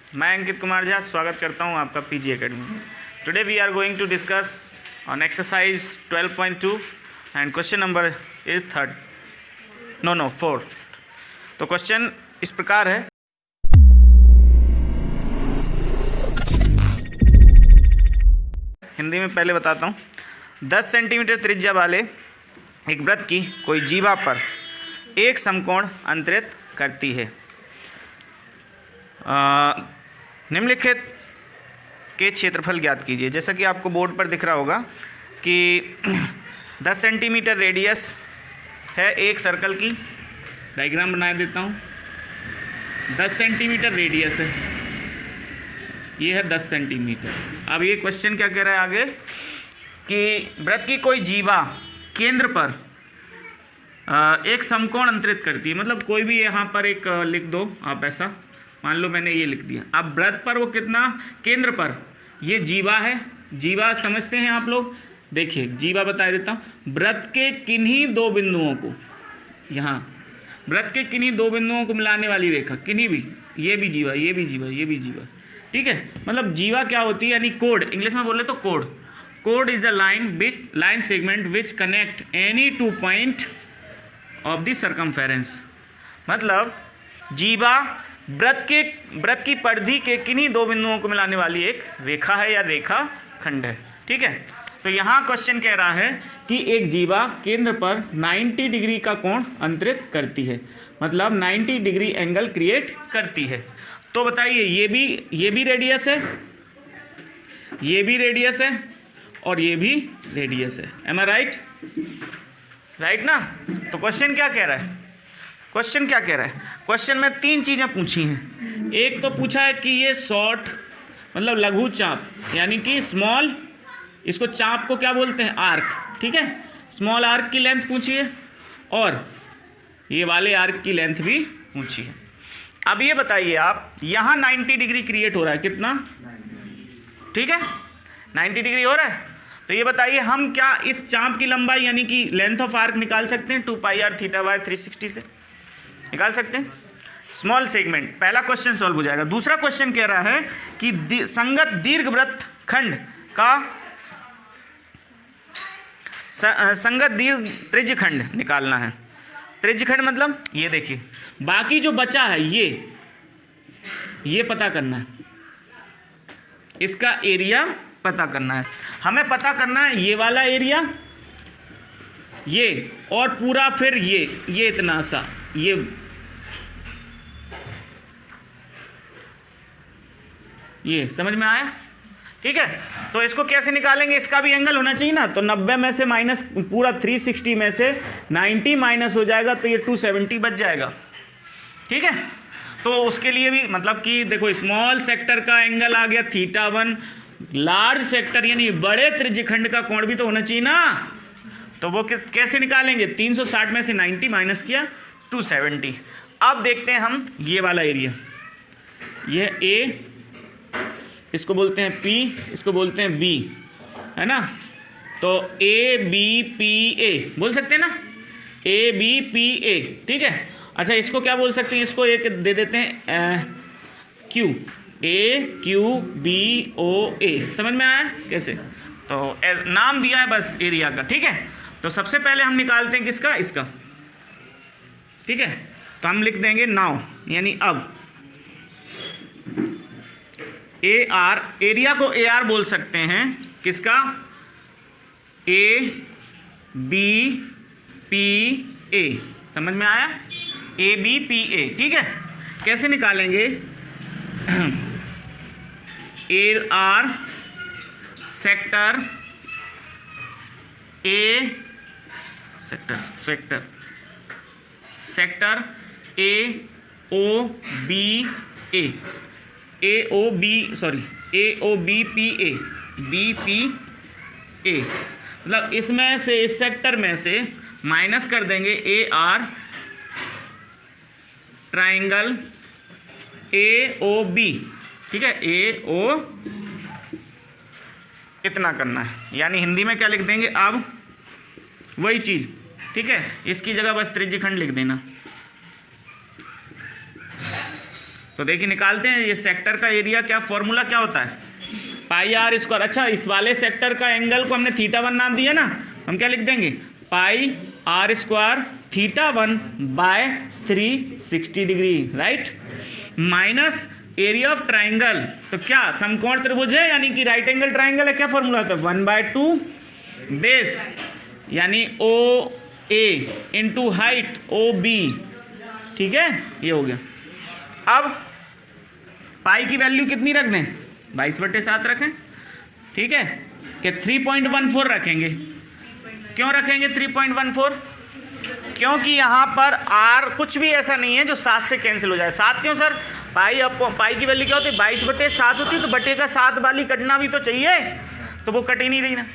मैं अंकित कुमार झा स्वागत करता हूं आपका पीजी एकेडमी में। Today we are going to discuss on exercise 12.2 and question number is 4। तो क्वेश्चन इस प्रकार है। हिंदी में पहले बताता हूं। 10 सेंटीमीटर त्रिज्या वाले एक वृत्त की कोई जीवा पर एक समकोण अंतरित करती है। निम्नलिखित के क्षेत्रफल ज्ञात कीजिए। जैसा कि आपको बोर्ड पर दिख रहा होगा कि 10 सेंटीमीटर रेडियस है एक सर्कल की। डायग्राम बना देता हूँ। 10 सेंटीमीटर रेडियस है, ये है 10 सेंटीमीटर। अब ये क्वेश्चन क्या कह रहा है आगे कि वृत्त की कोई जीवा केंद्र पर एक समकोण अंतरित करती है। मतलब कोई भी यहाँ पर एक लिख दो आप, ऐसा मान लो मैंने ये लिख दिया। अब वृत्त पर वो कितना, केंद्र पर ये जीवा है। जीवा समझते हैं आप लोग। देखिए जीवा बता देता हूँ। वृत्त के किन्हीं दो बिंदुओं को, यहाँ वृत्त के किन्हीं दो बिंदुओं को मिलाने वाली रेखा, किन्हीं भी, ये भी जीवा, ये भी जीवा, ये भी जीवा, ठीक है। मतलब जीवा क्या होती है, यानी कोड, इंग्लिश में बोले तो code. Code is a line segment which connect any two point of the circumference. मतलब जीवा वृत्त की परिधि के किन्हीं दो बिंदुओं को मिलाने वाली एक रेखा है या रेखा खंड है, ठीक है। तो यहाँ क्वेश्चन कह रहा है कि एक जीवा केंद्र पर 90 डिग्री का कोण अंतरित करती है। मतलब 90 डिग्री एंगल क्रिएट करती है। तो बताइए ये भी रेडियस है, ये भी रेडियस है और ये भी रेडियस है। एम आई राइट? राइट ना। तो क्वेश्चन क्या कह रहा है? क्वेश्चन में 3 चीज़ें पूछी हैं। एक तो पूछा है कि ये शॉर्ट मतलब लघु चाप, यानी कि स्मॉल, इसको चाप को क्या बोलते हैं, आर्क, ठीक है। स्मॉल आर्क की लेंथ पूछी है और ये वाले आर्क की लेंथ भी पूछी है। अब ये बताइए आप, यहाँ 90 डिग्री क्रिएट हो रहा है, कितना, ठीक है, 90 डिग्री हो रहा है। तो ये बताइए हम क्या इस चाप की लंबाई यानी कि लेंथ ऑफ आर्क निकाल सकते हैं 2πr θ/360 से? निकाल सकते हैं। स्मॉल सेगमेंट, पहला क्वेश्चन सॉल्व हो जाएगा। दूसरा क्वेश्चन कह रहा है कि संगत दीर्घवृत्त खंड का संगत दीर्घ त्रिज्यखंड निकालना है। त्रिज्यखंड मतलब ये देखिए, बाकी जो बचा है ये पता करना है, इसका एरिया पता करना है। हमें पता करना है ये वाला एरिया, ये और पूरा, फिर ये इतना सा, ये समझ में आया, ठीक है। तो इसको कैसे निकालेंगे, इसका भी एंगल होना चाहिए ना। तो 90 में से माइनस, पूरा 360 में से 90 माइनस हो जाएगा तो ये 270 बच जाएगा, ठीक है। तो उसके लिए भी मतलब कि देखो, स्मॉल सेक्टर का एंगल आ गया θ1, लार्ज सेक्टर यानी बड़े त्रिज्यखंड का कोण भी तो होना चाहिए ना। तो वो कैसे निकालेंगे, 360 में से 90 माइनस किया 270। अब देखते हैं हम ये वाला एरिया, यह ए, इसको बोलते हैं P, इसको बोलते हैं B, है ना। तो ABPA बोल सकते हैं ना, ABPA, ठीक है। अच्छा इसको क्या बोल सकते हैं, इसको एक दे देते हैं Q, AQBOA। समझ में आया कैसे? तो नाम दिया है बस एरिया का, ठीक है। तो सबसे पहले हम निकालते हैं किसका, इसका, ठीक है। तो हम लिख देंगे नाउ, यानी अब AR, एरिया को AR बोल सकते हैं, किसका, ABPA। समझ में आया, ABPA, ठीक है। कैसे निकालेंगे, AR sector A, sector AOBA, AOBPA, BPA। मतलब इसमें से, इस सेक्टर में से माइनस कर देंगे AR ट्राइंगल AOB, ठीक है। AO इतना करना है, यानी हिंदी में क्या लिख देंगे, अब वही चीज़, ठीक है। इसकी जगह बस त्रिज्यखंड लिख देना। तो देखिए निकालते हैं, ये सेक्टर का एरिया क्या फॉर्मूला क्या होता है, पाई आर स्क्वायर। अच्छा, इस वाले सेक्टर का एंगल को हमने θ1 नाम दिया ना, हम क्या लिख देंगे, pi r square θ1 by 360 degree, right, minus area of triangle. तो क्या समकोण त्रिभुज है यानी कि राइट एंगल ट्राइंगल है, क्या फॉर्मूला होता है, 1/2 बेस यानी ओ ए इंटू हाइट ओ बी, ठीक है, ये हो गया। अब पाई की वैल्यू कितनी रख दें, 22/7 रखें, ठीक है, कि 3.14 रखेंगे। क्यों रखेंगे 3.14? क्योंकि यहाँ पर आर कुछ भी ऐसा नहीं है जो 7 से कैंसिल हो जाए। 7 क्यों सर, पाई की वैल्यू क्या होती है, 22/7 होती है, तो बटे का 7 वाली कटना भी तो चाहिए, तो वो कट ही नहीं रही ना,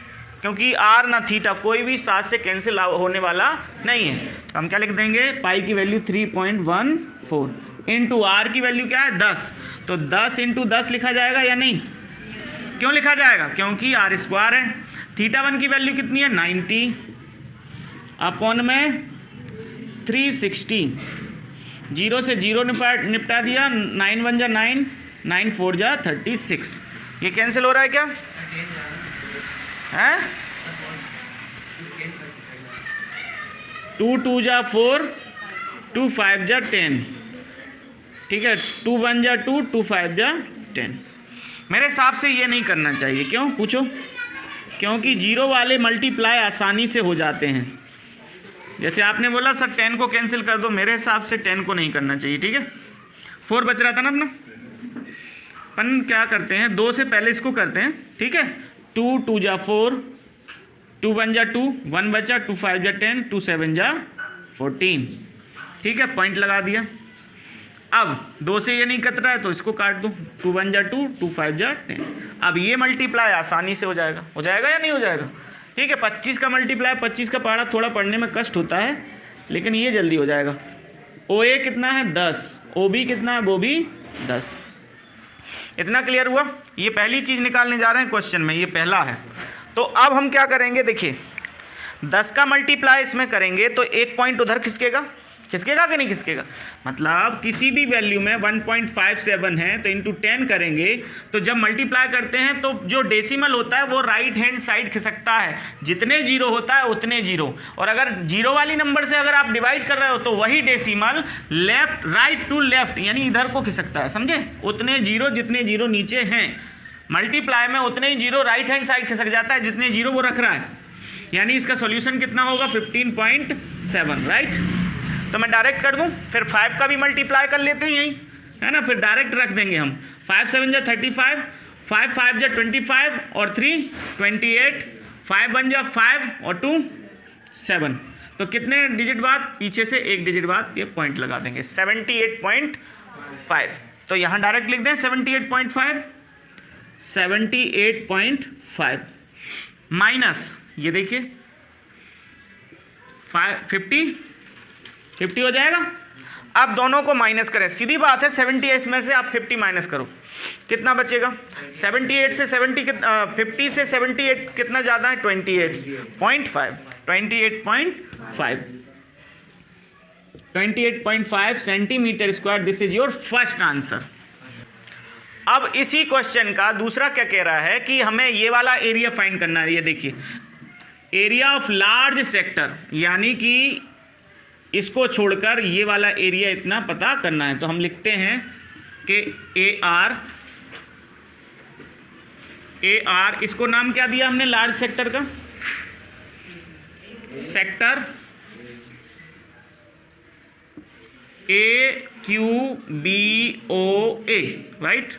क्योंकि आर ना थीटा कोई भी 7 से कैंसिल होने वाला नहीं है। तो हम क्या लिख देंगे, पाई की वैल्यू 3.14 इंटू आर की वैल्यू क्या है 10, तो 10 इंटू 10 लिखा जाएगा या नहीं, क्यों लिखा जाएगा, क्योंकि आर स्क्वायर है। θ1 की वैल्यू कितनी है 90 अपॉन में 360, 0 से 0 निपटा दिया, 9 1 जा 9, 9 4 जा 36, ये कैंसिल हो रहा है क्या है, 2 2 जा 4, 2 5 जा 10, ठीक है, 2 1 जा 2, 2 5 जा 10। मेरे हिसाब से ये नहीं करना चाहिए, क्यों पूछो, क्योंकि जीरो वाले मल्टीप्लाई आसानी से हो जाते हैं। जैसे आपने बोला सर 10 को कैंसिल कर दो, मेरे हिसाब से 10 को नहीं करना चाहिए, ठीक है। 4 बच रहा था ना अपना, अपन क्या करते हैं, 2 से पहले इसको करते हैं, ठीक है, 2 2 जा 4, 2 1 जा 2, 1 बचा, 2 5 जा 10, 2 7 जा 14, ठीक है, पॉइंट लगा दिया। अब 2 से ये नहीं कट रहा है तो इसको काट दो, 2 1 जा 2, 2 5 जा 10। अब ये मल्टीप्लाई आसानी से हो जाएगा या नहीं हो जाएगा, ठीक है। 25 का मल्टीप्लाई, 25 का पहाड़ा थोड़ा पढ़ने में कष्ट होता है, लेकिन ये जल्दी हो जाएगा। ओ ए कितना है 10, ओ बी कितना है, वो भी 10। इतना क्लियर हुआ। ये पहली चीज़ निकालने जा रहे हैं क्वेश्चन में, ये पहला है। तो अब हम क्या करेंगे, देखिए 10 का मल्टीप्लाई इसमें करेंगे तो एक पॉइंट उधर खिसकेगा कि नहीं खिसकेगा, मतलब किसी भी वैल्यू में 1.57 है तो इंटू 10 करेंगे, तो जब मल्टीप्लाई करते हैं तो जो डेसिमल होता है वो राइट हैंड साइड खिसकता है, जितने जीरो होता है उतने जीरो, और अगर जीरो वाली नंबर से अगर आप डिवाइड कर रहे हो तो वही decimal left right to left यानी इधर को खिसकता है, समझे, उतने जीरो जितने जीरो नीचे हैं मल्टीप्लाई में उतने ही जीरो राइट हैंड साइड खिसक जाता है जितने जीरो वो रख रहा है, यानी इसका सॉल्यूशन कितना होगा 15.7, राइट। तो मैं डायरेक्ट कर दूं, फिर 5 का भी मल्टीप्लाई कर लेते हैं यहीं, है ना, फिर डायरेक्ट रख देंगे हम, 5 7 जा 35, 5 5 जा 25 और 3 28, 5 1 जा 5 और 2 7। तो कितने डिजिट बाद, पीछे से एक डिजिट बाद ये पॉइंट लगा देंगे 78.5। तो यहाँ डायरेक्ट लिख दें 78.5, 78.5 माइनस ये देखिए 50 हो जाएगा। अब दोनों को माइनस करें, सीधी बात है 78 में से आप 50 माइनस करो, कितना बचेगा, 78 से 70 50 से 78 कितना ज़्यादा है 28.5, 28.5 centimetre square. This is your first answer. अब इसी क्वेश्चन का दूसरा क्या कह रहा है कि हमें ये वाला एरिया फाइंड करना है। ये देखिए एरिया ऑफ लार्ज सेक्टर, यानी कि इसको छोड़कर ये वाला एरिया इतना पता करना है। तो हम लिखते हैं कि ए आर, इसको नाम क्या दिया हमने लार्ज सेक्टर का, sector A Q B O A, right,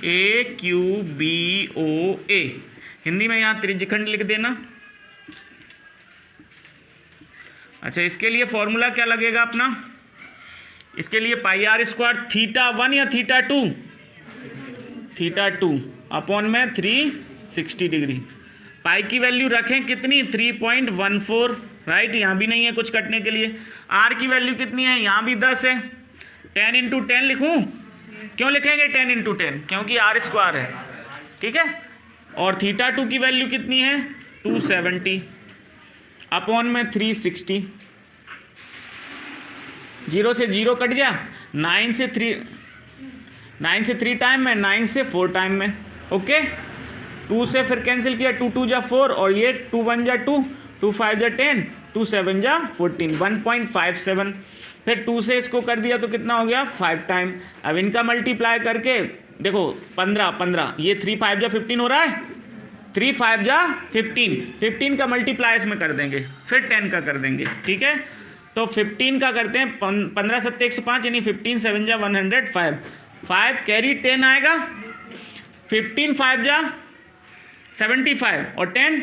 A Q B O A. Hindi में यहाँ त्रिज्यखंड लिख देना। अच्छा, इसके लिए फॉर्मूला क्या लगेगा अपना, इसके लिए पाई आर स्क्वायर θ1 या θ2 अपॉन में 360 डिग्री। पाई की वैल्यू रखें कितनी 3.14, राइट, यहाँ भी नहीं है कुछ कटने के लिए। आर की वैल्यू कितनी है, यहाँ भी 10 है, 10 इंटू 10 लिखूँ, क्यों लिखेंगे 10 इंटू 10, क्योंकि आर स्क्वायर है, ठीक है। और θ2 की वैल्यू कितनी है 270 अपॉन में 360, 0 से 0 कट गया, 9 से 3 9 से 3 टाइम में, 9 से 4 टाइम में। ओके, 2 से फिर कैंसिल किया, 2 2 जा 4 और ये 2 1 जा 2, 2 5 जा 10, 2 7 जा 14, 1.57। फिर 2 से इसको कर दिया तो कितना हो गया 5 टाइम। अब इनका मल्टीप्लाई करके देखो 15 15, ये 3 5 जा 15 हो रहा है, 3 5 जा 15, 15 का मल्टीप्लाई इसमें कर देंगे, फिर 10 का कर देंगे। ठीक है, तो 15 का करते हैं, 15 7 105 यानी 15 7 जा 105, 5 कैरी 10 आएगा, 15 5 जा 75 और 10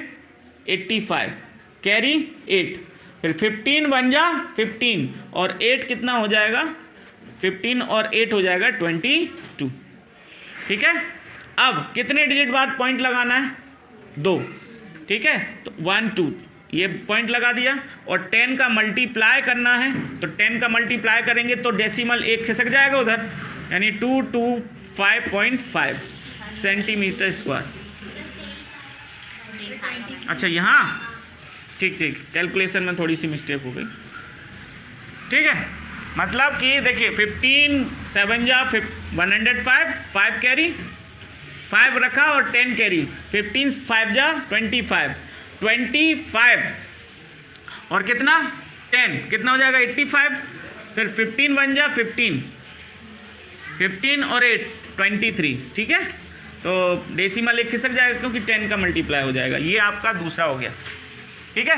85 कैरी 8, फिर 15 1 जा 15 और 8 कितना हो जाएगा, 15 और 8 हो जाएगा 22। ठीक है, अब कितने डिजिट बाद पॉइंट लगाना है, 2। ठीक है, तो 1 2 ये पॉइंट लगा दिया और 10 का मल्टीप्लाई करना है, तो 10 का मल्टीप्लाई करेंगे तो डेसिमल 1 खिसक जाएगा उधर, यानी 225.5 सेंटीमीटर स्क्वायर। अच्छा यहाँ ठीक ठीक, कैलकुलेशन में थोड़ी सी मिस्टेक हो गई। ठीक है, मतलब कि देखिए 15 7 जा 105, 5 कैरी 5 रखा और 10 कैरी, 15 5 जा 25, 25 और कितना 10 कितना हो जाएगा 85, फिर 15 1 जा 15, 15 और 8 23। ठीक है, तो डेसिमल 1 खिसक जाएगा क्योंकि 10 का मल्टीप्लाई हो जाएगा। ये आपका दूसरा हो गया। ठीक है।